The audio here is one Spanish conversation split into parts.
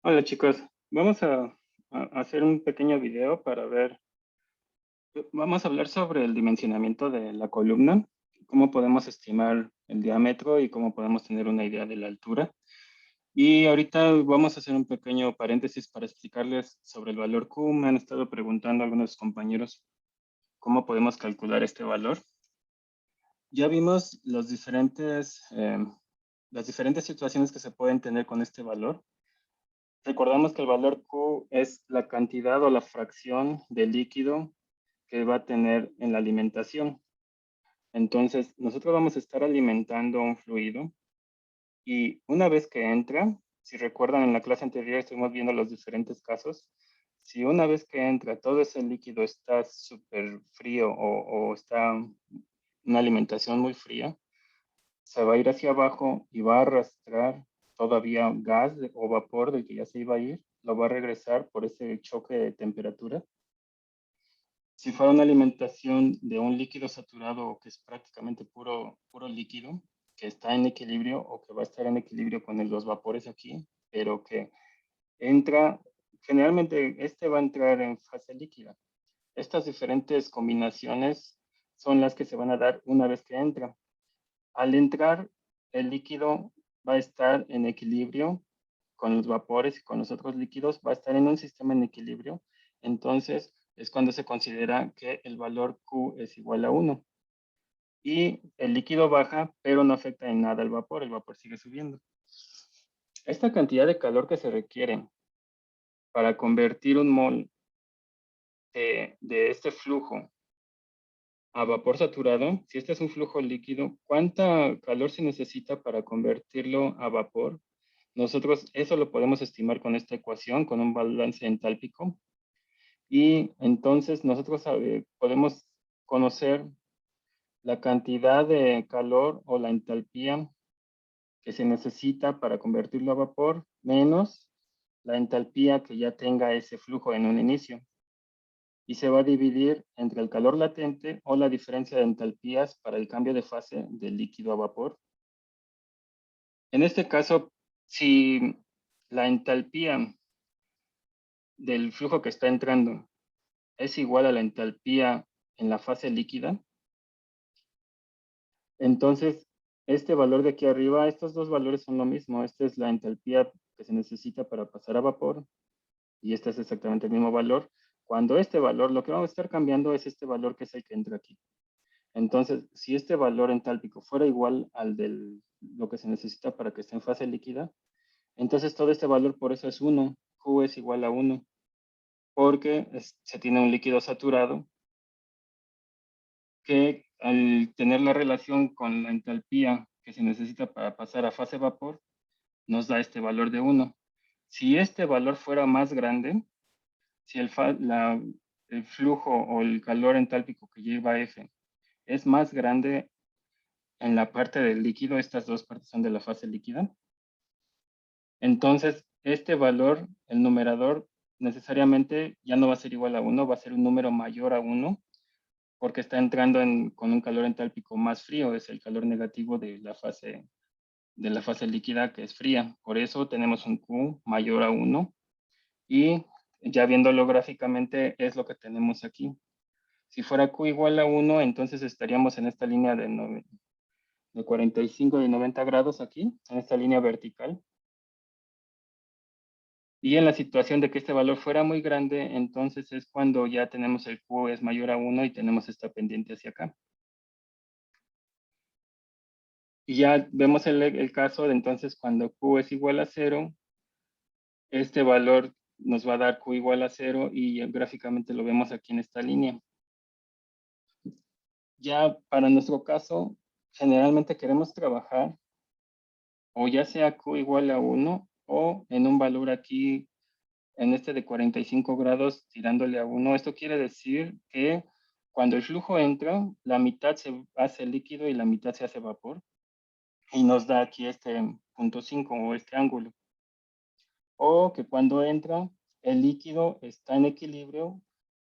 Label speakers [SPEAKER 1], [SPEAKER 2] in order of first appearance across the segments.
[SPEAKER 1] Hola chicos, vamos a hacer un pequeño video para ver, vamos a hablar sobre el dimensionamiento de la columna, cómo podemos estimar el diámetro y cómo podemos tener una idea de la altura. Y ahorita vamos a hacer un pequeño paréntesis para explicarles sobre el valor Q. Me han estado preguntando algunos compañeros cómo podemos calcular este valor. Ya vimos las diferentes situaciones que se pueden tener con este valor. Recordamos que el valor Q es la cantidad o la fracción de líquido que va a tener en la alimentación. Entonces, nosotros vamos a estar alimentando un fluido y una vez que entra, si recuerdan en la clase anterior estuvimos viendo los diferentes casos, si una vez que entra todo ese líquido está súper frío o está una alimentación muy fría, se va a ir hacia abajo y va a arrastrar todavía gas o vapor del que ya se iba a ir, lo va a regresar por ese choque de temperatura. Si fuera una alimentación de un líquido saturado que es prácticamente puro líquido, que está en equilibrio o que va a estar en equilibrio con los vapores aquí, pero que entra, generalmente este va a entrar en fase líquida. Estas diferentes combinaciones son las que se van a dar una vez que entra. Al entrar, el líquido va a estar en equilibrio con los vapores y con los otros líquidos, va a estar en un sistema en equilibrio. Entonces, es cuando se considera que el valor Q es igual a 1. Y el líquido baja, pero no afecta en nada al vapor, el vapor sigue subiendo. Esta cantidad de calor que se requiere para convertir un mol de este flujo a vapor saturado, si este es un flujo líquido, ¿cuánta calor se necesita para convertirlo a vapor? Nosotros eso lo podemos estimar con esta ecuación, con un balance entálpico. Y entonces nosotros podemos conocer la cantidad de calor o la entalpía que se necesita para convertirlo a vapor, menos la entalpía que ya tenga ese flujo en un inicio. Y se va a dividir entre el calor latente o la diferencia de entalpías para el cambio de fase del líquido a vapor. En este caso, si la entalpía del flujo que está entrando es igual a la entalpía en la fase líquida, entonces este valor de aquí arriba, estos dos valores son lo mismo. Esta es la entalpía que se necesita para pasar a vapor y este es exactamente el mismo valor. Cuando este valor, lo que vamos a estar cambiando es este valor que es el que entra aquí. Entonces, si este valor entálpico fuera igual al de lo que se necesita para que esté en fase líquida, entonces todo este valor por eso es 1. Q es igual a 1, porque se tiene un líquido saturado que al tener la relación con la entalpía que se necesita para pasar a fase vapor, nos da este valor de 1. Si este valor fuera más grande, si el flujo o el calor entálpico que lleva F es más grande en la parte del líquido, estas dos partes son de la fase líquida, entonces este valor, el numerador, necesariamente ya no va a ser igual a 1, va a ser un número mayor a 1, porque está entrando con un calor entálpico más frío, es el calor negativo de la fase líquida que es fría. Por eso tenemos un Q mayor a 1 y ya viéndolo gráficamente es lo que tenemos aquí. Si fuera Q igual a 1, entonces estaríamos en esta línea de 45 y 90 grados aquí, en esta línea vertical. Y en la situación de que este valor fuera muy grande, entonces es cuando ya tenemos el Q es mayor a 1 y tenemos esta pendiente hacia acá. Y ya vemos el caso de entonces cuando Q es igual a 0, este valor nos va a dar Q igual a 0 y gráficamente lo vemos aquí en esta línea. Ya para nuestro caso, generalmente queremos trabajar o ya sea Q igual a 1 o en un valor aquí, en este de 45 grados, tirándole a 1. Esto quiere decir que cuando el flujo entra, la mitad se hace líquido y la mitad se hace vapor. Y nos da aquí este punto 5 o este ángulo. O que cuando entra, el líquido está en equilibrio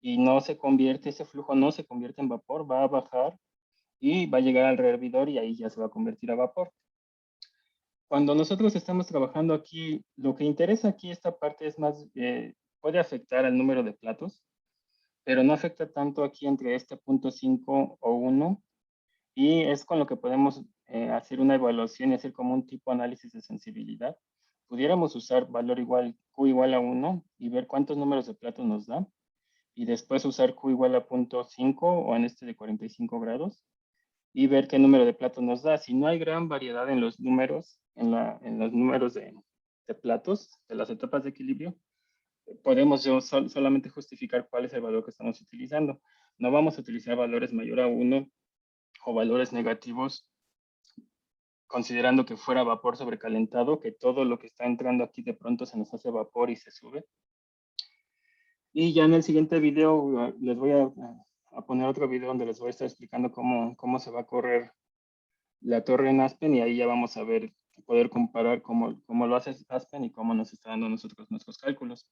[SPEAKER 1] y no se convierte, ese flujo no se convierte en vapor, va a bajar y va a llegar al hervidor y ahí ya se va a convertir a vapor. Cuando nosotros estamos trabajando aquí, lo que interesa aquí esta parte es más, puede afectar al número de platos, pero no afecta tanto aquí entre este punto 5 o 1, y es con lo que podemos hacer una evaluación y hacer como un tipo de análisis de sensibilidad. Pudiéramos usar valor igual, Q igual a 1 y ver cuántos números de platos nos da, y después usar Q igual a 0.5 o en este de 45 grados, y ver qué número de platos nos da. Si no hay gran variedad en los números, en los números de platos, de las etapas de equilibrio, podemos solamente justificar cuál es el valor que estamos utilizando. No vamos a utilizar valores mayor a 1 o valores negativos, considerando que fuera vapor sobrecalentado, que todo lo que está entrando aquí de pronto se nos hace vapor y se sube. Y ya en el siguiente video les voy a poner otro video donde les voy a estar explicando cómo se va a correr la torre en Aspen, y ahí ya vamos a ver, poder comparar cómo lo hace Aspen y cómo nos está dando nosotros nuestros cálculos.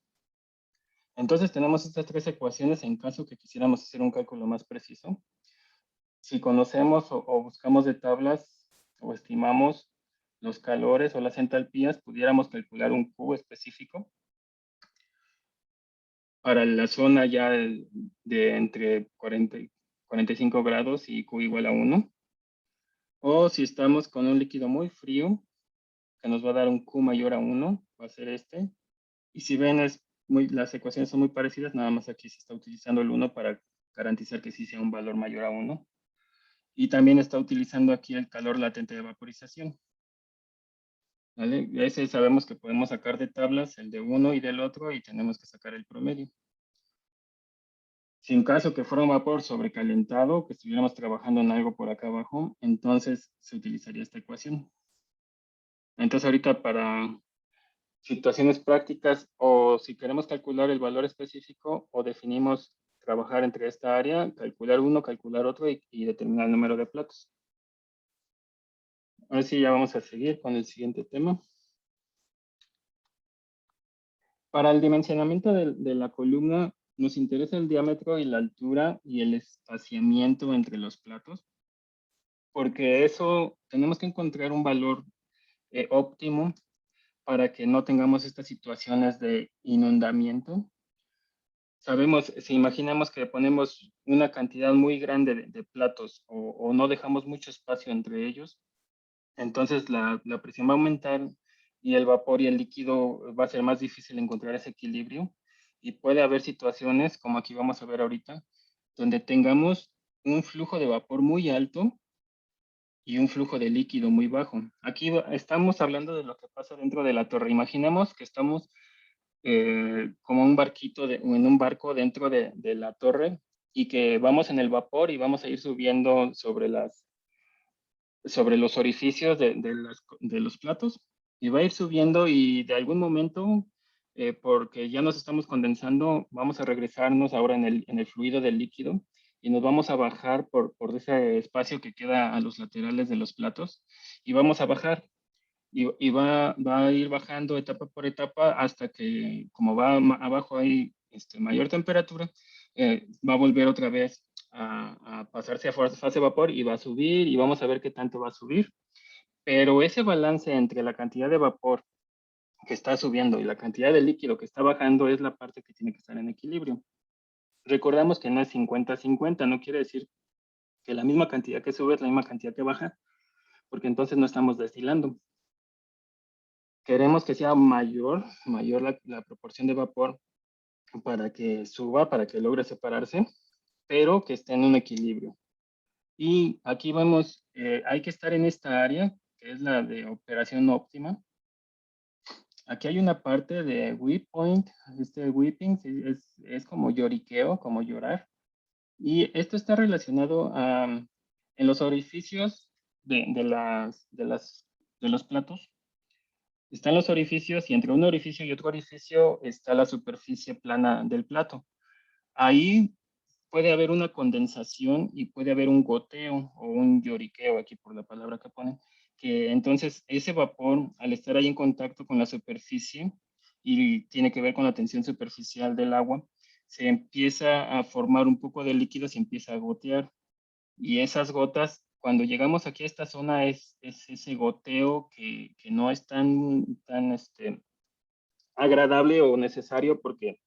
[SPEAKER 1] Entonces tenemos estas tres ecuaciones en caso que quisiéramos hacer un cálculo más preciso. Si conocemos o buscamos de tablas o estimamos los calores o las entalpías, pudiéramos calcular un Q específico para la zona ya de entre 40 y 45 grados y Q igual a 1. O si estamos con un líquido muy frío, que nos va a dar un Q mayor a 1, va a ser este. Y si ven, las ecuaciones son muy parecidas, nada más aquí se está utilizando el 1 para garantizar que sí sea un valor mayor a 1. Y también está utilizando aquí el calor latente de vaporización. ¿Vale? Ese sabemos que podemos sacar de tablas el de uno y del otro, y tenemos que sacar el promedio. Si en caso que fuera un vapor sobrecalentado, que estuviéramos trabajando en algo por acá abajo, entonces se utilizaría esta ecuación. Entonces ahorita para situaciones prácticas, o si queremos calcular el valor específico, o definimos trabajar entre esta área, calcular uno, calcular otro y determinar el número de platos. Ahora sí, ya vamos a seguir con el siguiente tema. Para el dimensionamiento de la columna, nos interesa el diámetro y la altura y el espaciamiento entre los platos, porque eso tenemos que encontrar un valor óptimo para que no tengamos estas situaciones de inundamiento. Sabemos, si imaginamos que ponemos una cantidad muy grande de platos o no dejamos mucho espacio entre ellos, entonces la presión va a aumentar y el vapor y el líquido va a ser más difícil encontrar ese equilibrio, y puede haber situaciones, como aquí vamos a ver ahorita, donde tengamos un flujo de vapor muy alto y un flujo de líquido muy bajo. Aquí estamos hablando de lo que pasa dentro de la torre. Imaginemos que estamos como un barquito, en un barco dentro de la torre, y que vamos en el vapor y vamos a ir subiendo sobre los orificios de los platos, y va a ir subiendo, y de algún momento, porque ya nos estamos condensando, vamos a regresarnos ahora en el fluido del líquido, y nos vamos a bajar por ese espacio que queda a los laterales de los platos, y vamos a bajar, y va a ir bajando etapa por etapa hasta que, como va abajo hay mayor temperatura, va a volver otra vez a pasarse a fase vapor y va a subir, y vamos a ver qué tanto va a subir. Pero ese balance entre la cantidad de vapor que está subiendo y la cantidad de líquido que está bajando es la parte que tiene que estar en equilibrio. Recordamos que no es 50-50, no quiere decir que la misma cantidad que sube es la misma cantidad que baja, porque entonces no estamos destilando. Queremos que sea mayor la proporción de vapor para que suba, para que logre separarse, pero que esté en un equilibrio. Y aquí vamos, hay que estar en esta área, que es la de operación óptima. Aquí hay una parte de whip point, whipping es como lloriqueo, como llorar. Y esto está relacionado en los orificios de los platos. Están los orificios, y entre un orificio y otro orificio está la superficie plana del plato. Ahí puede haber una condensación y puede haber un goteo o un lloriqueo, aquí por la palabra que ponen, que entonces ese vapor, al estar ahí en contacto con la superficie y tiene que ver con la tensión superficial del agua, se empieza a formar un poco de líquido, se empieza a gotear, y esas gotas, cuando llegamos aquí a esta zona es ese goteo que no es tan agradable o necesario porque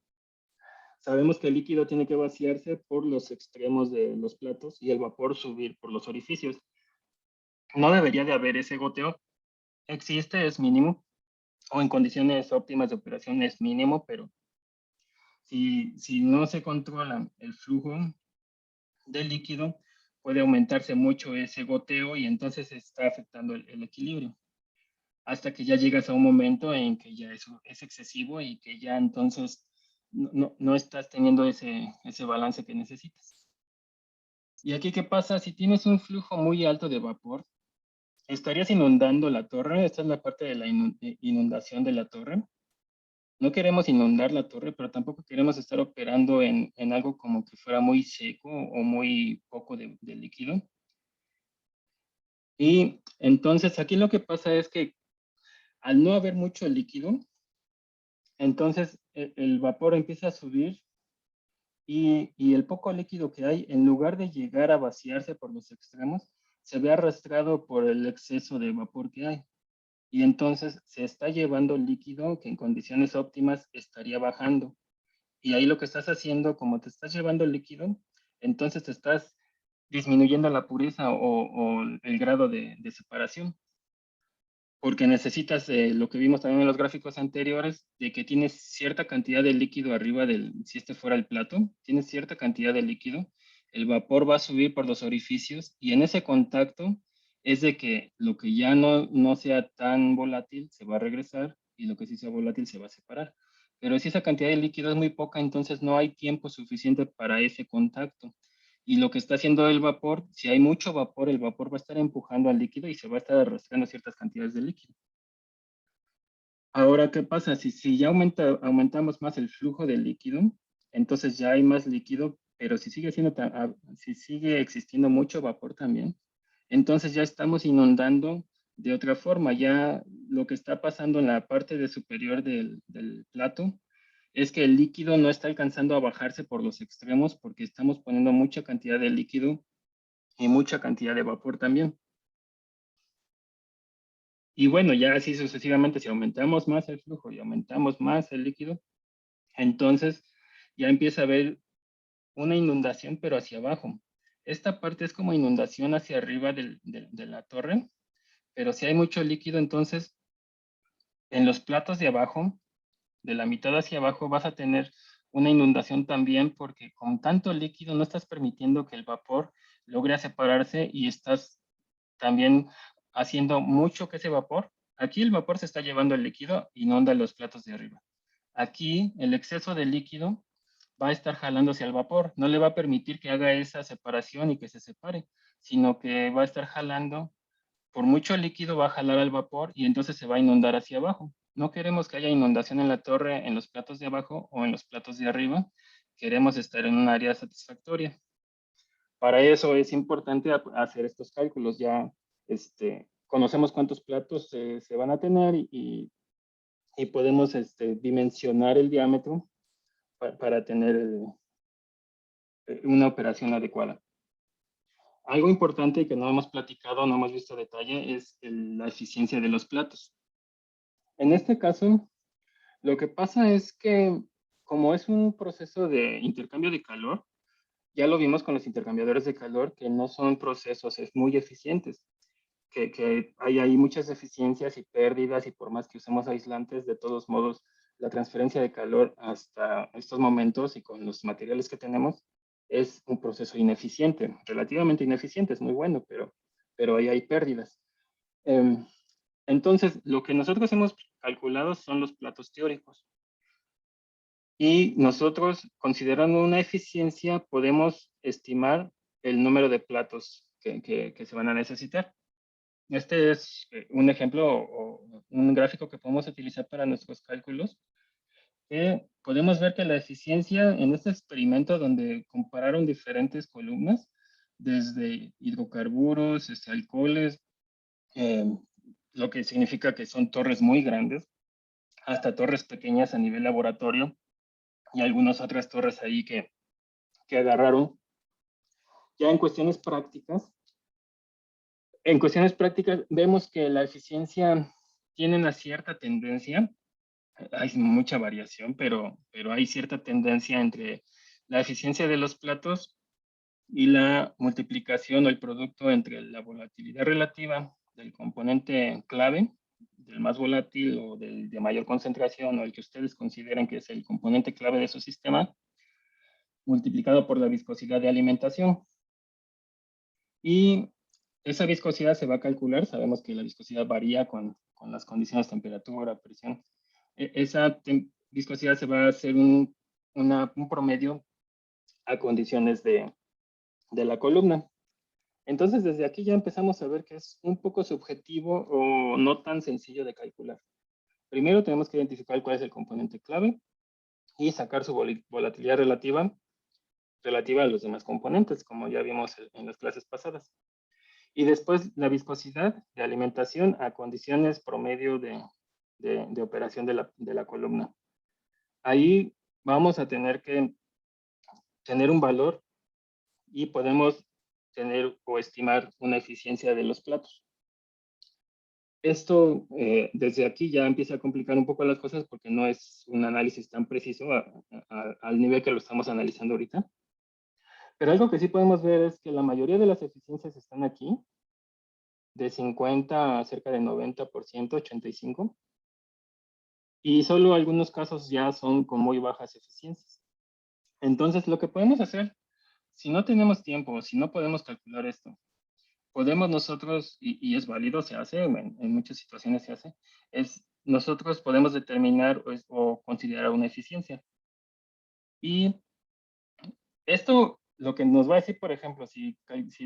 [SPEAKER 1] sabemos que el líquido tiene que vaciarse por los extremos de los platos y el vapor subir por los orificios. No debería de haber ese goteo. Existe, es mínimo, o en condiciones óptimas de operación es mínimo, pero si no se controla el flujo del líquido, puede aumentarse mucho ese goteo y entonces está afectando el equilibrio. Hasta que ya llegas a un momento en que ya eso es excesivo y que ya entonces no estás teniendo ese balance que necesitas. ¿Y aquí qué pasa? Si tienes un flujo muy alto de vapor, estarías inundando la torre. Esta es la parte de la inundación de la torre. No queremos inundar la torre, pero tampoco queremos estar operando en algo como que fuera muy seco o muy poco de líquido. Y entonces aquí lo que pasa es que al no haber mucho líquido, entonces el vapor empieza a subir y el poco líquido que hay, en lugar de llegar a vaciarse por los extremos, se ve arrastrado por el exceso de vapor que hay. Y entonces se está llevando líquido que en condiciones óptimas estaría bajando. Y ahí lo que estás haciendo, como te estás llevando el líquido, entonces te estás disminuyendo la pureza o el grado de separación. Porque necesitas lo que vimos también en los gráficos anteriores, de que tienes cierta cantidad de líquido arriba del, si este fuera el plato, tienes cierta cantidad de líquido, el vapor va a subir por los orificios y en ese contacto es de que lo que ya no sea tan volátil se va a regresar y lo que sí sea volátil se va a separar. Pero si esa cantidad de líquido es muy poca, entonces no hay tiempo suficiente para ese contacto. Y lo que está haciendo el vapor, si hay mucho vapor, el vapor va a estar empujando al líquido y se va a estar arrastrando ciertas cantidades de líquido. Ahora, ¿qué pasa? Si ya aumentamos más el flujo de líquido, entonces ya hay más líquido, pero si sigue existiendo mucho vapor también, entonces ya estamos inundando de otra forma. Ya lo que está pasando en la parte de superior del plato es que el líquido no está alcanzando a bajarse por los extremos porque estamos poniendo mucha cantidad de líquido y mucha cantidad de vapor también. Y bueno, ya así sucesivamente, si aumentamos más el flujo y aumentamos más el líquido, entonces ya empieza a haber una inundación, pero hacia abajo. Esta parte es como inundación hacia arriba de la torre, pero si hay mucho líquido, entonces en los platos de abajo, de la mitad hacia abajo, vas a tener una inundación también porque con tanto líquido no estás permitiendo que el vapor logre separarse y estás también haciendo mucho que ese vapor. Aquí el vapor se está llevando el líquido y inunda los platos de arriba. Aquí el exceso de líquido va a estar jalándose al vapor, no le va a permitir que haga esa separación y que se separe, sino que va a estar jalando, por mucho líquido va a jalar al vapor y entonces se va a inundar hacia abajo. No queremos que haya inundación en la torre, en los platos de abajo o en los platos de arriba, queremos estar en un área satisfactoria. Para eso es importante hacer estos cálculos. Ya conocemos cuántos platos se van a tener y podemos dimensionar el diámetro para tener una operación adecuada. Algo importante que no hemos platicado, no hemos visto a detalle, es la eficiencia de los platos. En este caso, lo que pasa es que como es un proceso de intercambio de calor, ya lo vimos con los intercambiadores de calor, que no son procesos muy eficientes, que hay muchas deficiencias y pérdidas y por más que usemos aislantes, de todos modos, la transferencia de calor hasta estos momentos y con los materiales que tenemos es un proceso ineficiente, relativamente ineficiente, es muy bueno, pero ahí hay pérdidas. Entonces, lo que nosotros hemos calculado son los platos teóricos. Y nosotros, considerando una eficiencia, podemos estimar el número de platos que se van a necesitar. Este es un ejemplo o un gráfico que podemos utilizar para nuestros cálculos. Podemos ver que la eficiencia en este experimento donde compararon diferentes columnas, desde hidrocarburos, alcoholes, eh, lo que significa que son torres muy grandes, hasta torres pequeñas a nivel laboratorio y algunas otras torres ahí que agarraron. Ya en cuestiones prácticas, En cuestiones prácticas, vemos que la eficiencia tiene una cierta tendencia. Hay mucha variación, pero hay cierta tendencia entre la eficiencia de los platos y la multiplicación o el producto entre la volatilidad relativa del componente clave, del más volátil o del de mayor concentración, o el que ustedes consideren que es el componente clave de su sistema, multiplicado por la viscosidad de alimentación. Y esa viscosidad se va a calcular. Sabemos que la viscosidad varía con las condiciones de temperatura, presión. Esa viscosidad se va a hacer un promedio a condiciones de la columna. Entonces, desde aquí ya empezamos a ver que es un poco subjetivo o no tan sencillo de calcular. Primero tenemos que identificar cuál es el componente clave y sacar su volatilidad relativa a los demás componentes, como ya vimos en las clases pasadas. Y después la viscosidad de alimentación a condiciones promedio de operación de la columna. Ahí vamos a tener que tener un valor y podemos tener o estimar una eficiencia de los platos. Esto desde aquí ya empieza a complicar un poco las cosas porque no es un análisis tan preciso al nivel que lo estamos analizando ahorita. Pero algo que sí podemos ver es que la mayoría de las eficiencias están aquí, de 50 a cerca de 90%, 85%, y solo algunos casos ya son con muy bajas eficiencias. Entonces, lo que podemos hacer, si no tenemos tiempo, si no podemos calcular esto, podemos nosotros, y es válido, se hace, en muchas situaciones se hace, es nosotros podemos determinar o considerar una eficiencia. Y esto lo que nos va a decir, por ejemplo, si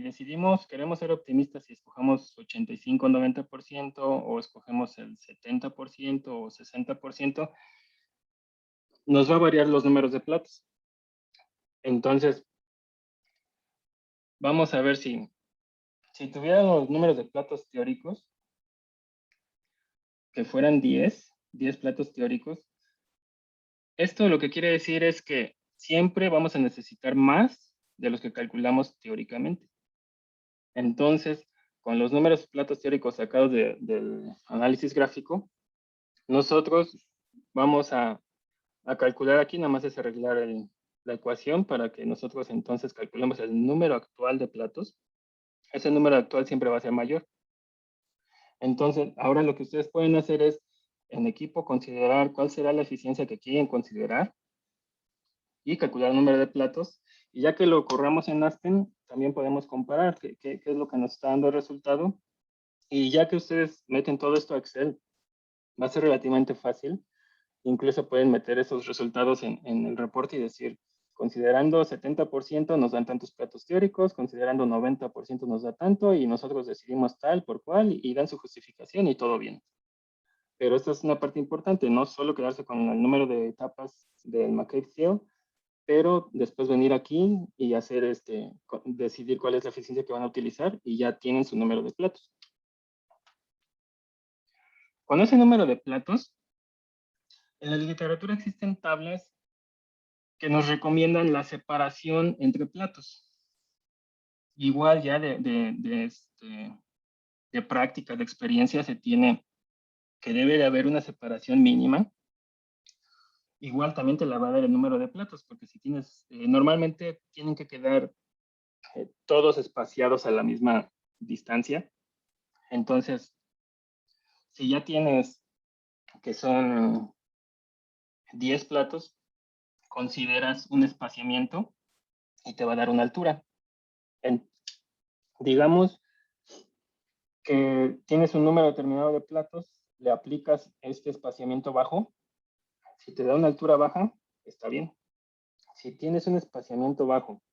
[SPEAKER 1] decidimos, queremos ser optimistas y escojamos 85-90% o escogemos el 70% o 60%, nos va a variar los números de platos. Entonces, vamos a ver si tuvieran los números de platos teóricos, que fueran 10 platos teóricos, esto lo que quiere decir es que siempre vamos a necesitar más de los que calculamos teóricamente. Entonces, con los números platos teóricos sacados del análisis gráfico, nosotros vamos a calcular aquí, nada más es arreglar la ecuación para que nosotros entonces calculemos el número actual de platos. Ese número actual siempre va a ser mayor. Entonces, ahora lo que ustedes pueden hacer es, en equipo, considerar cuál será la eficiencia que quieren considerar y calcular el número de platos. Y ya que lo corramos en Aspen, también podemos comparar qué es lo que nos está dando el resultado. Y ya que ustedes meten todo esto a Excel, va a ser relativamente fácil. Incluso pueden meter esos resultados en el reporte y decir, considerando 70% nos dan tantos platos teóricos, considerando 90% nos da tanto y nosotros decidimos tal por cual y dan su justificación y todo bien. Pero esta es una parte importante, no solo quedarse con el número de etapas del McCabe-Thiele, pero después venir aquí y hacer decidir cuál es la eficiencia que van a utilizar y ya tienen su número de platos. Con ese número de platos, en la literatura existen tablas que nos recomiendan la separación entre platos. Igual ya de práctica, de experiencia, se tiene que debe de haber una separación mínima. Igual también te la va a dar el número de platos, porque si tienes, normalmente tienen que quedar todos espaciados a la misma distancia. Entonces, si ya tienes que son 10 platos, consideras un espaciamiento y te va a dar una altura. Digamos que tienes un número determinado de platos, le aplicas este espaciamiento bajo. Si te da una altura baja, está bien. Si tienes un espaciamiento bajo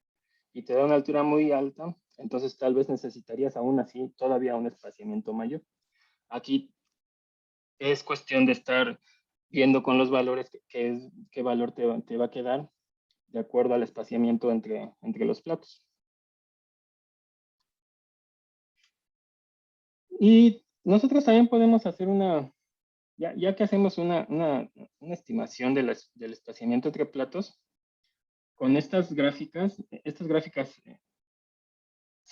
[SPEAKER 1] y te da una altura muy alta, entonces tal vez necesitarías aún así todavía un espaciamiento mayor. Aquí es cuestión de estar viendo con los valores qué valor te va a quedar de acuerdo al espaciamiento entre los platos. Y nosotros también podemos hacer ya que hacemos una estimación del espaciamiento entre platos, con estas gráficas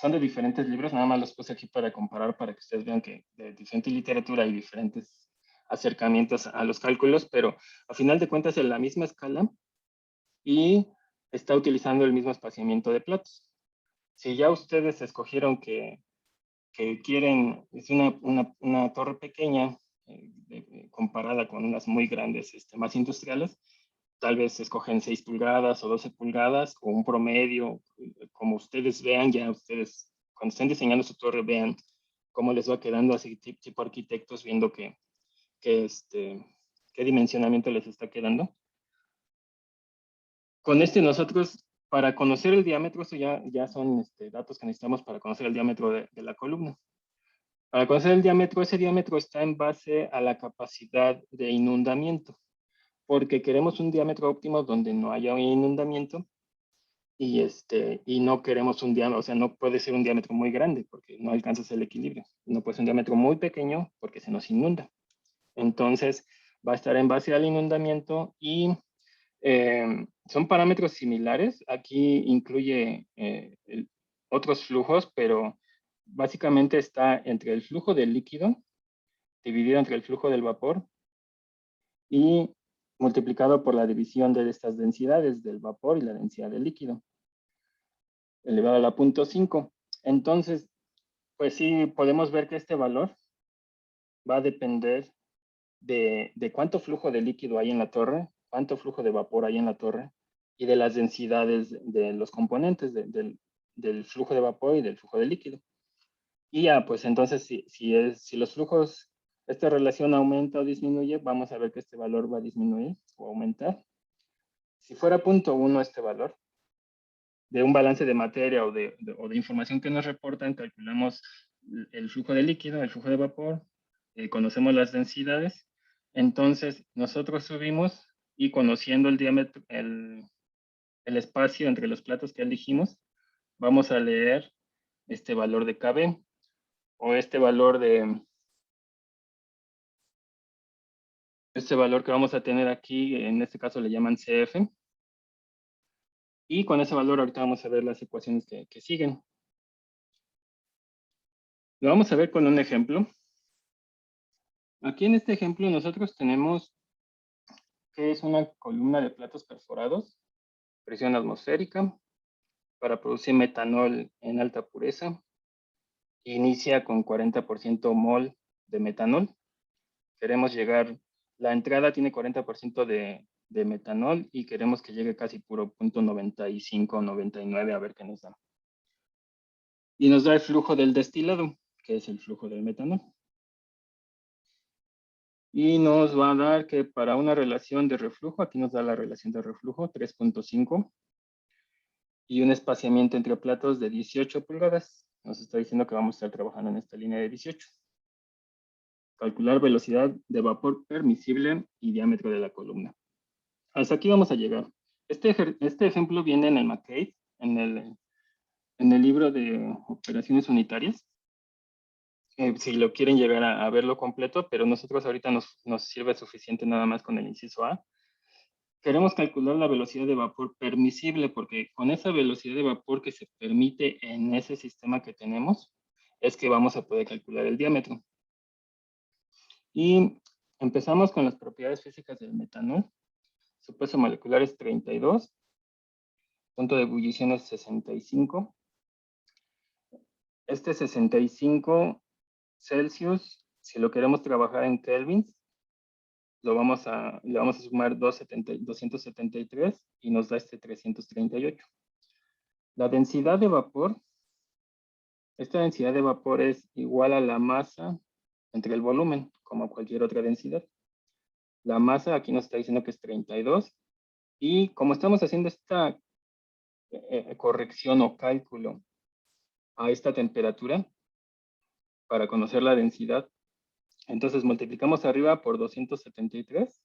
[SPEAKER 1] son de diferentes libros, nada más los puse aquí para comparar, para que ustedes vean que de diferente literatura hay diferentes acercamientos a los cálculos, pero a final de cuentas es la misma escala y está utilizando el mismo espaciamiento de platos. Si ya ustedes escogieron que quieren, es una torre pequeña comparada con unas muy grandes, más industriales, tal vez escogen 6 pulgadas o 12 pulgadas o un promedio, como ustedes vean, ya ustedes cuando estén diseñando su torre vean cómo les va quedando así tipo arquitectos viendo qué dimensionamiento les está quedando. Con nosotros, para conocer el diámetro, esto ya son datos que necesitamos para conocer el diámetro de la columna. Para conocer el diámetro, ese diámetro está en base a la capacidad de inundamiento, porque queremos un diámetro óptimo donde no haya un inundamiento y no queremos un diámetro, o sea, no puede ser un diámetro muy grande porque no alcanzas el equilibrio. No puede ser un diámetro muy pequeño porque se nos inunda. Entonces, va a estar en base al inundamiento y son parámetros similares. Aquí incluye otros flujos, pero básicamente está entre el flujo del líquido dividido entre el flujo del vapor y multiplicado por la división de estas densidades del vapor y la densidad del líquido, elevado a la 0.5. Entonces, pues sí, podemos ver que este valor va a depender de cuánto flujo de líquido hay en la torre, cuánto flujo de vapor hay en la torre y de las densidades de los componentes del flujo de vapor y del flujo de líquido. Y ya, pues entonces, si los flujos, esta relación aumenta o disminuye, vamos a ver que este valor va a disminuir o aumentar. Si fuera 0.1 este valor, de un balance de materia o de información que nos reportan, calculamos el flujo de líquido, el flujo de vapor, conocemos las densidades, entonces nosotros subimos y conociendo el diámetro, el espacio entre los platos que elegimos, vamos a leer este valor de KB o este valor que vamos a tener aquí, en este caso le llaman CF. Y con ese valor ahorita vamos a ver las ecuaciones que siguen. Lo vamos a ver con un ejemplo. Aquí en este ejemplo nosotros tenemos que es una columna de platos perforados, presión atmosférica, para producir metanol en alta pureza. Inicia con 40% mol de metanol. Queremos llegar, la entrada tiene 40% de metanol y queremos que llegue casi puro 0.95 o 99, a ver qué nos da. Y nos da el flujo del destilado, que es el flujo del metanol. Y nos va a dar que para una relación de reflujo, aquí nos da la relación de reflujo, 3.5, y un espaciamiento entre platos de 18 pulgadas. Nos está diciendo que vamos a estar trabajando en esta línea de 18. Calcular velocidad de vapor permisible y diámetro de la columna. Hasta aquí vamos a llegar. Este ejemplo viene en el McCabe, en el libro de operaciones unitarias. Si lo quieren llegar a verlo completo, pero nosotros ahorita nos sirve suficiente nada más con el inciso A. Queremos calcular la velocidad de vapor permisible porque con esa velocidad de vapor que se permite en ese sistema que tenemos, es que vamos a poder calcular el diámetro. Y empezamos con las propiedades físicas del metanol. Su peso molecular es 32, punto de ebullición es 65. Este 65 Celsius, si lo queremos trabajar en kelvins, le vamos a sumar 273 y nos da este 338. La densidad de vapor, esta densidad de vapor es igual a la masa entre el volumen, como cualquier otra densidad. La masa aquí nos está diciendo que es 32 y como estamos haciendo esta corrección o cálculo a esta temperatura para conocer la densidad, entonces multiplicamos arriba por 273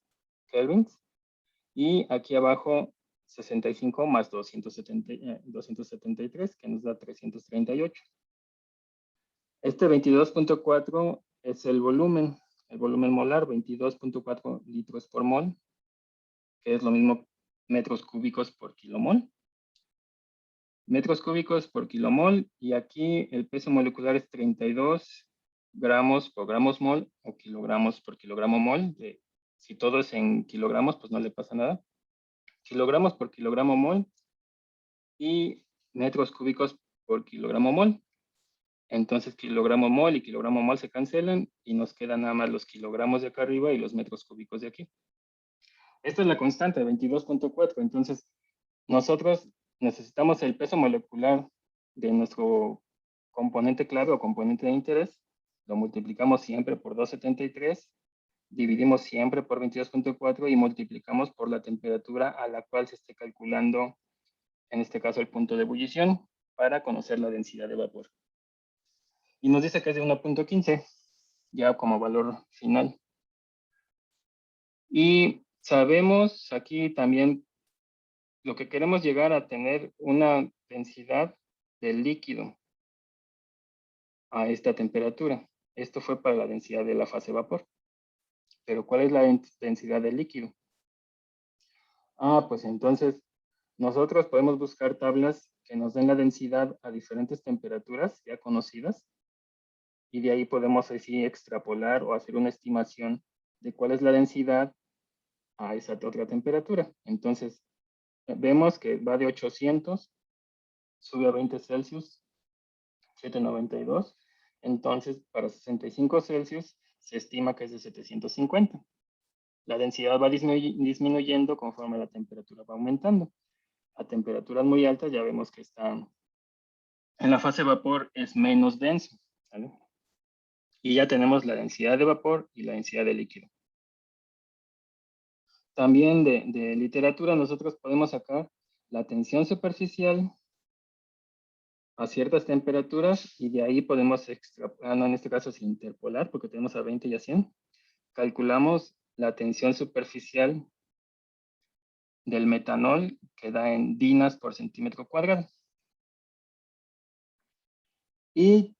[SPEAKER 1] kelvins y aquí abajo 65 más 273, que nos da 338. Este 22.4 es el volumen molar, 22.4 litros por mol, que es lo mismo metros cúbicos por kilomol. metros cúbicos por kilomol, y aquí el peso molecular es 32 gramos por gramos mol o kilogramos por kilogramo mol. Si todo es en kilogramos, pues no le pasa nada. Kilogramos por kilogramo mol y metros cúbicos por kilogramo mol. Entonces, kilogramo mol y kilogramo mol se cancelan y nos quedan nada más los kilogramos de acá arriba y los metros cúbicos de aquí. Esta es la constante, 22.4. Entonces, nosotros necesitamos el peso molecular de nuestro componente clave o componente de interés. Lo multiplicamos siempre por 273, dividimos siempre por 22.4 y multiplicamos por la temperatura a la cual se esté calculando, en este caso, el punto de ebullición, para conocer la densidad de vapor. Y nos dice que es de 1.15, ya como valor final. Y sabemos aquí también lo que queremos llegar a tener una densidad del líquido a esta temperatura. Esto fue para la densidad de la fase vapor. Pero ¿cuál es la densidad del líquido? Pues entonces nosotros podemos buscar tablas que nos den la densidad a diferentes temperaturas ya conocidas, y de ahí podemos así extrapolar o hacer una estimación de cuál es la densidad a esa otra temperatura. Entonces, vemos que va de 800, sube a 20 Celsius, 792. Entonces, para 65 Celsius, se estima que es de 750. La densidad va disminuyendo conforme la temperatura va aumentando. A temperaturas muy altas ya vemos que está en la fase vapor, es menos denso, ¿vale? Y ya tenemos la densidad de vapor y la densidad de líquido. También de literatura nosotros podemos sacar la tensión superficial a ciertas temperaturas, y de ahí podemos extrapolar, en este caso es interpolar porque tenemos a 20 y a 100. Calculamos la tensión superficial del metanol, que da en dinas por centímetro cuadrado. Y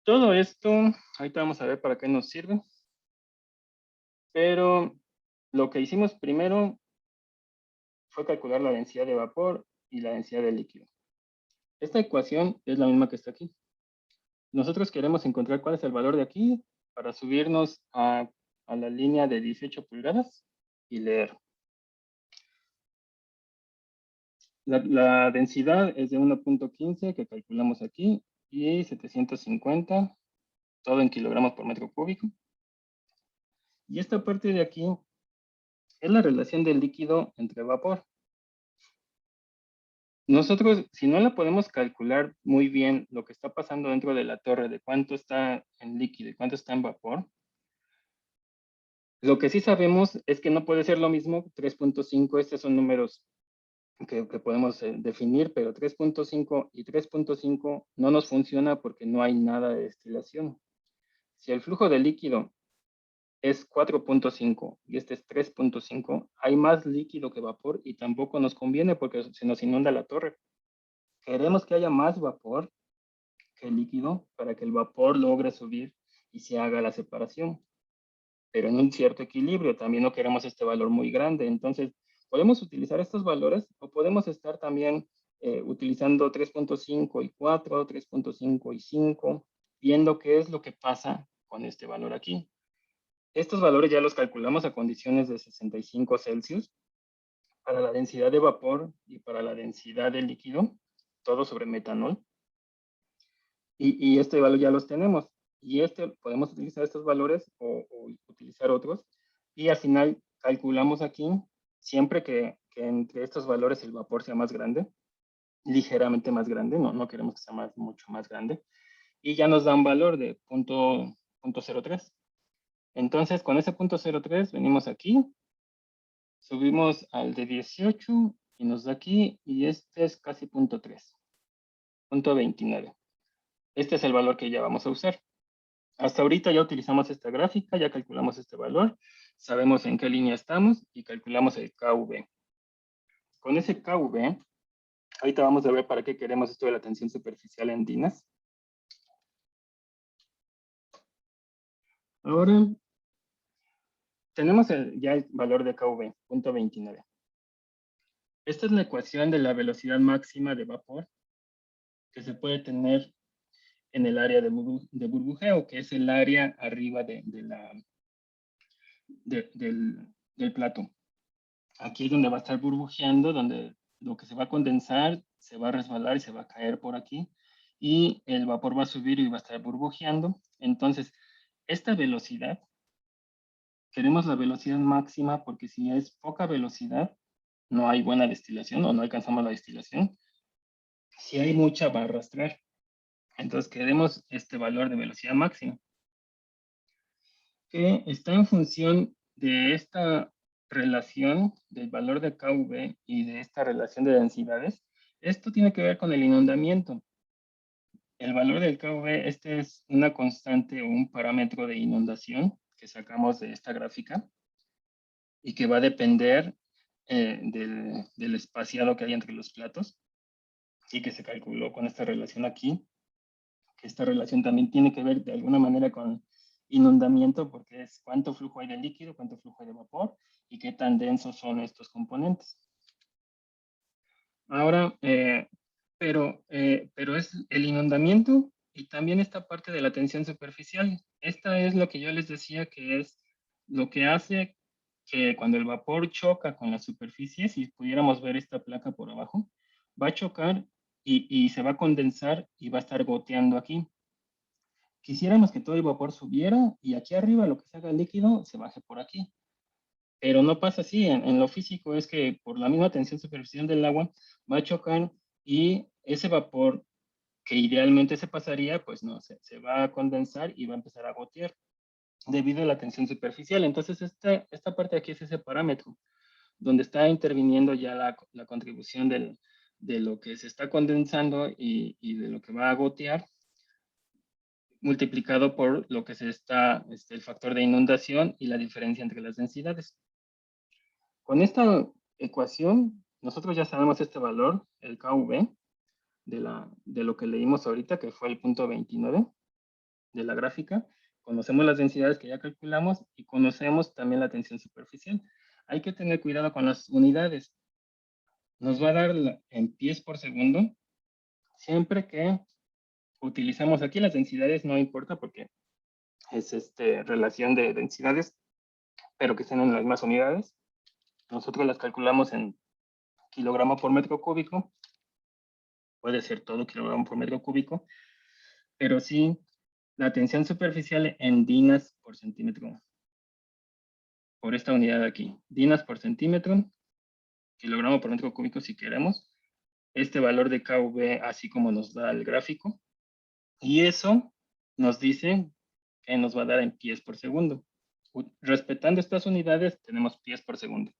[SPEAKER 1] todo esto, ahorita vamos a ver para qué nos sirve. Pero lo que hicimos primero fue calcular la densidad de vapor y la densidad de líquido. Esta ecuación es la misma que está aquí. Nosotros queremos encontrar cuál es el valor de aquí para subirnos a la línea de 18 pulgadas y leer. La densidad es de 1.15 que calculamos aquí, y 750, todo en kilogramos por metro cúbico. Y esta parte de aquí es la relación del líquido entre vapor. Nosotros, si no la podemos calcular muy bien lo que está pasando dentro de la torre, de cuánto está en líquido y cuánto está en vapor, lo que sí sabemos es que no puede ser lo mismo 3.5, estos son números que podemos definir, pero 3.5 y 3.5 no nos funciona porque no hay nada de destilación. Si el flujo de líquido es 4.5 y este es 3.5, hay más líquido que vapor y tampoco nos conviene porque se nos inunda la torre. Queremos que haya más vapor que líquido para que el vapor logre subir y se haga la separación, pero en un cierto equilibrio. También no queremos este valor muy grande. Entonces, podemos utilizar estos valores o podemos estar también utilizando 3.5 y 4, 3.5 y 5, viendo qué es lo que pasa con este valor aquí. Estos valores ya los calculamos a condiciones de 65 Celsius para la densidad de vapor y para la densidad de líquido, todo sobre metanol. Y este valor ya los tenemos. Y podemos utilizar estos valores o utilizar otros. Y al final calculamos aquí, siempre que entre estos valores el vapor sea más grande, ligeramente más grande, no queremos que sea mucho más grande. Y ya nos da un valor de 0.03. Entonces, con ese 0.03 venimos aquí, subimos al de 18 y nos da aquí, y este es casi 0.3, 0.29. Este es el valor que ya vamos a usar. Hasta ahorita ya utilizamos esta gráfica, ya calculamos este valor, sabemos en qué línea estamos y calculamos el KV. Con ese KV, ahorita vamos a ver para qué queremos esto de la tensión superficial en dinas. Ahora, tenemos ya el valor de KV, 0.29. Esta es la ecuación de la velocidad máxima de vapor que se puede tener en el área de burbujeo, que es el área arriba del plato. Aquí es donde va a estar burbujeando, donde lo que se va a condensar se va a resbalar y se va a caer por aquí. Y el vapor va a subir y va a estar burbujeando. Entonces, esta velocidad, queremos la velocidad máxima porque si es poca velocidad, no hay buena destilación o no alcanzamos la destilación. Si hay mucha, va a arrastrar. Entonces, queremos este valor de velocidad máxima, que está en función de esta relación del valor de KV y de esta relación de densidades. Esto tiene que ver con el inundamiento. El valor del KV, este es una constante o un parámetro de inundación que sacamos de esta gráfica y que va a depender del espaciado que hay entre los platos y que se calculó con esta relación aquí, que esta relación también tiene que ver de alguna manera con inundamiento, porque es cuánto flujo hay de líquido, cuánto flujo hay de vapor y qué tan densos son estos componentes. Ahora, pero es el inundamiento y también esta parte de la tensión superficial. Esta es lo que yo les decía que es lo que hace que cuando el vapor choca con la superficie, si pudiéramos ver esta placa por abajo, va a chocar y se va a condensar y va a estar goteando aquí. Quisiéramos que todo el vapor subiera y aquí arriba lo que se haga líquido se baje por aquí. Pero no pasa así. En lo físico es que por la misma tensión superficial del agua va a chocar y ese vapor que idealmente se pasaría, pues no, se va a condensar y va a empezar a gotear debido a la tensión superficial. Entonces esta parte de aquí es ese parámetro donde está interviniendo ya la contribución de lo que se está condensando y de lo que va a gotear multiplicado por lo que se está, el factor de inundación y la diferencia entre las densidades. Con esta ecuación, nosotros ya sabemos este valor, el KV, de lo que leímos ahorita, que fue el punto 29 de la gráfica. Conocemos las densidades que ya calculamos y conocemos también la tensión superficial. Hay que tener cuidado con las unidades. Nos va a dar en pies por segundo, siempre que utilizamos aquí las densidades, no importa porque es relación de densidades, pero que estén en las mismas unidades. Nosotros las calculamos en kilogramo por metro cúbico. Puede ser todo kilogramo por metro cúbico, pero sí la tensión superficial en dinas por centímetro. Por esta unidad de aquí. Dinas por centímetro, kilogramo por metro cúbico si queremos. Este valor de KV así como nos da el gráfico. Y eso nos dice que nos va a dar en pies por segundo. Respetando estas unidades, tenemos pies por segundo.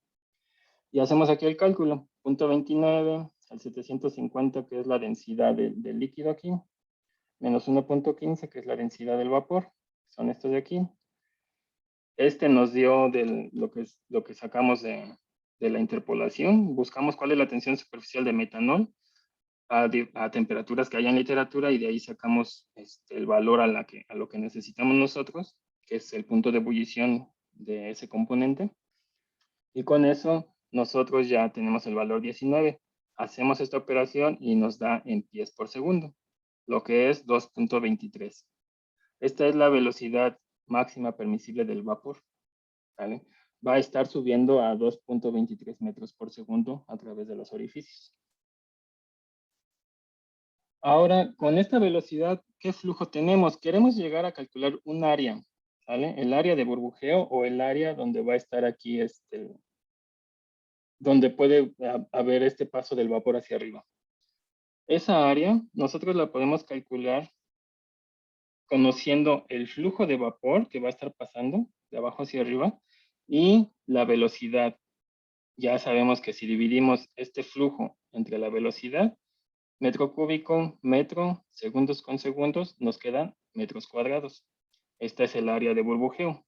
[SPEAKER 1] Y hacemos aquí el cálculo. Punto 29 al 750, que es la densidad del líquido aquí, menos 1.15, que es la densidad del vapor. Son estos de aquí. Este nos dio lo que sacamos de la interpolación. Buscamos cuál es la tensión superficial de metanol a temperaturas que hay en literatura y de ahí sacamos el valor a lo que necesitamos nosotros, que es el punto de ebullición de ese componente. Y con eso nosotros ya tenemos el valor 19. Hacemos esta operación y nos da en pies por segundo, lo que es 2.23. Esta es la velocidad máxima permisible del vapor. ¿Vale? Va a estar subiendo a 2.23 metros por segundo a través de los orificios. Ahora, con esta velocidad, ¿qué flujo tenemos? Queremos llegar a calcular un área, ¿vale? El área de burbujeo o el área donde va a estar aquí, donde puede haber este paso del vapor hacia arriba. Esa área, nosotros la podemos calcular conociendo el flujo de vapor que va a estar pasando de abajo hacia arriba y la velocidad. Ya sabemos que si dividimos este flujo entre la velocidad, metro cúbico, metro, segundos con segundos, nos quedan metros cuadrados. Esta es el área de burbujeo.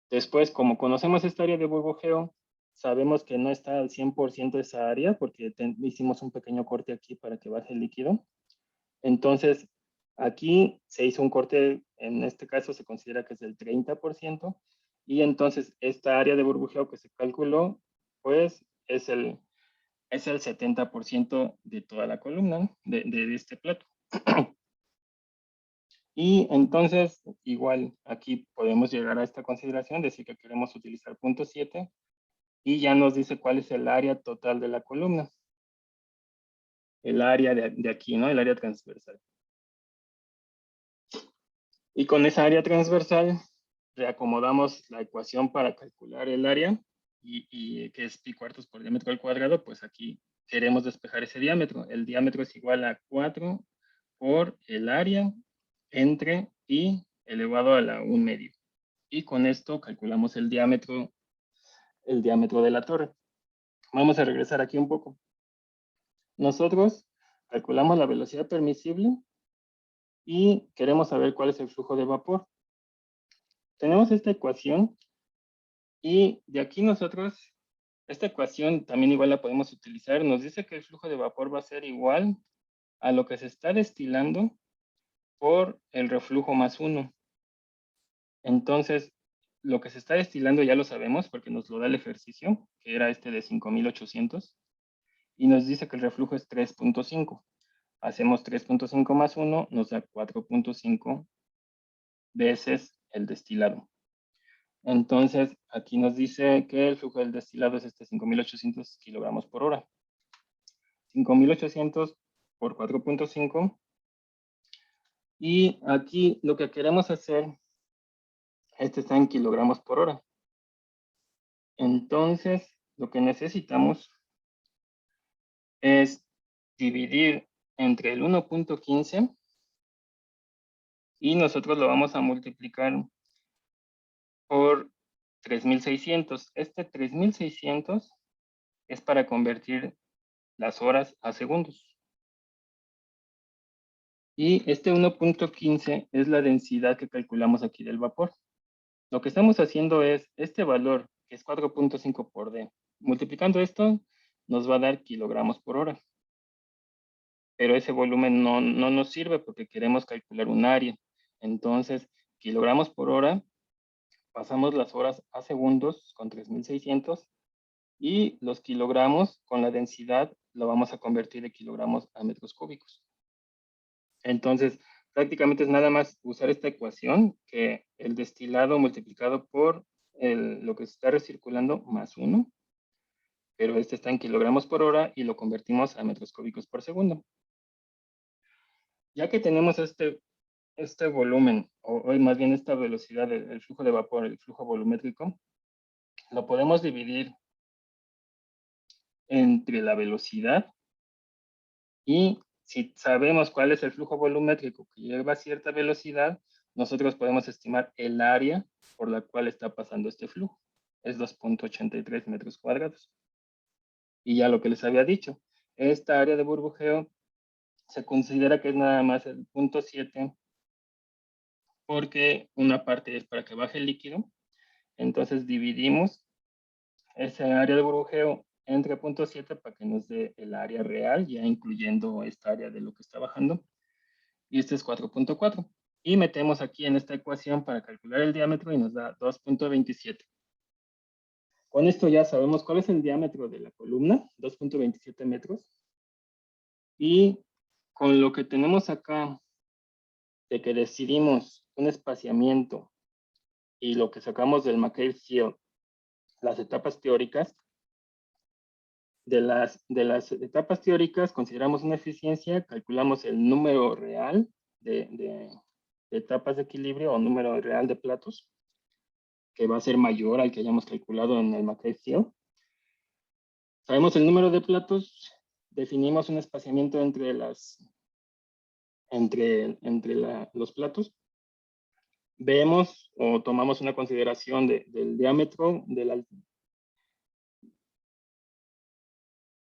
[SPEAKER 1] Después, como conocemos esta área de burbujeo, sabemos que no está al 100% esa área porque hicimos un pequeño corte aquí para que baje el líquido. Entonces, aquí se hizo un corte, en este caso se considera que es del 30%, y entonces esta área de burbujeo que se calculó, pues es es el 70% de toda la columna de este plato. Y entonces, igual, aquí podemos llegar a esta consideración, decir que queremos utilizar punto 7 y ya nos dice cuál es el área total de la columna. El área de aquí, ¿no? El área transversal. Y con esa área transversal, reacomodamos la ecuación para calcular el área, y que es pi cuartos por diámetro al cuadrado, pues aquí queremos despejar ese diámetro. El diámetro es igual a 4 por el área entre pi elevado a la 1 medio. Y con esto calculamos el diámetro de la torre. Vamos a regresar aquí un poco. Nosotros calculamos la velocidad permisible y queremos saber cuál es el flujo de vapor. Tenemos esta ecuación y de aquí nosotros, esta ecuación también igual la podemos utilizar. Nos dice que el flujo de vapor va a ser igual a lo que se está destilando por el reflujo más 1. Entonces, lo que se está destilando ya lo sabemos porque nos lo da el ejercicio, que era este de 5800, y nos dice que el reflujo es 3.5. Hacemos 3.5 más 1, nos da 4.5 veces el destilado. Entonces, aquí nos dice que el flujo del destilado es 5.800 kilogramos por hora. 5.800 por 4.5. Y aquí lo que queremos hacer, está en kilogramos por hora. Entonces, lo que necesitamos es dividir entre el 1.15 y nosotros lo vamos a multiplicar por 3.600. Este 3.600 es para convertir las horas a segundos. Y este 1.15 es la densidad que calculamos aquí del vapor. Lo que estamos haciendo es este valor, que es 4.5 por D. Multiplicando esto, nos va a dar kilogramos por hora. Pero ese volumen no nos sirve porque queremos calcular un área. Entonces, kilogramos por hora, pasamos las horas a segundos con 3.600 y los kilogramos con la densidad lo vamos a convertir de kilogramos a metros cúbicos. Entonces, prácticamente es nada más usar esta ecuación, que el destilado multiplicado por lo que se está recirculando más 1, pero este está en kilogramos por hora y lo convertimos a metros cúbicos por segundo. Ya que tenemos este volumen, o más bien esta velocidad del flujo de vapor, el flujo volumétrico, lo podemos dividir entre la velocidad, y si sabemos cuál es el flujo volumétrico que lleva a cierta velocidad, nosotros podemos estimar el área por la cual está pasando este flujo. Es 2.83 metros cuadrados. Y ya lo que les había dicho, esta área de burbujeo se considera que es nada más el 0.7, porque una parte es para que baje el líquido. Entonces dividimos esa área de burbujeo entre 0.7 para que nos dé el área real, ya incluyendo esta área de lo que está bajando. Y este es 4.4. Y metemos aquí en esta ecuación para calcular el diámetro y nos da 2.27. Con esto ya sabemos cuál es el diámetro de la columna, 2.27 metros. Y con lo que tenemos acá, de que decidimos un espaciamiento y lo que sacamos del McCabe-Thiele, las etapas teóricas, de las etapas teóricas consideramos una eficiencia, calculamos el número real de etapas de equilibrio o número real de platos, que va a ser mayor al que hayamos calculado en el McCabe-Thiele. Sabemos el número de platos, definimos un espaciamiento entre los platos, vemos o tomamos una consideración del diámetro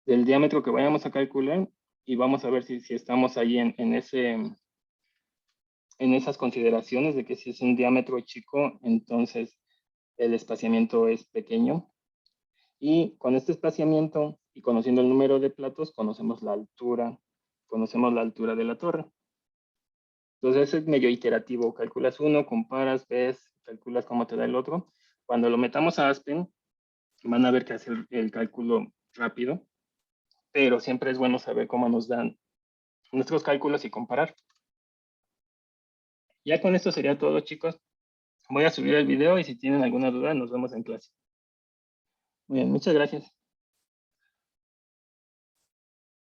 [SPEAKER 1] del diámetro que vayamos a calcular y vamos a ver si estamos ahí en esas consideraciones de que si es un diámetro chico, entonces el espaciamiento es pequeño. Y con este espaciamiento y conociendo el número de platos, conocemos la altura de la torre. Entonces es medio iterativo. Calculas uno, comparas, ves, calculas cómo te da el otro. Cuando lo metamos a Aspen, van a ver que hace el cálculo rápido. pero siempre es bueno saber cómo nos dan nuestros cálculos y comparar. Ya con esto sería todo, chicos. Voy a subir el video y si tienen alguna duda, nos vemos en clase. Muy bien, muchas gracias.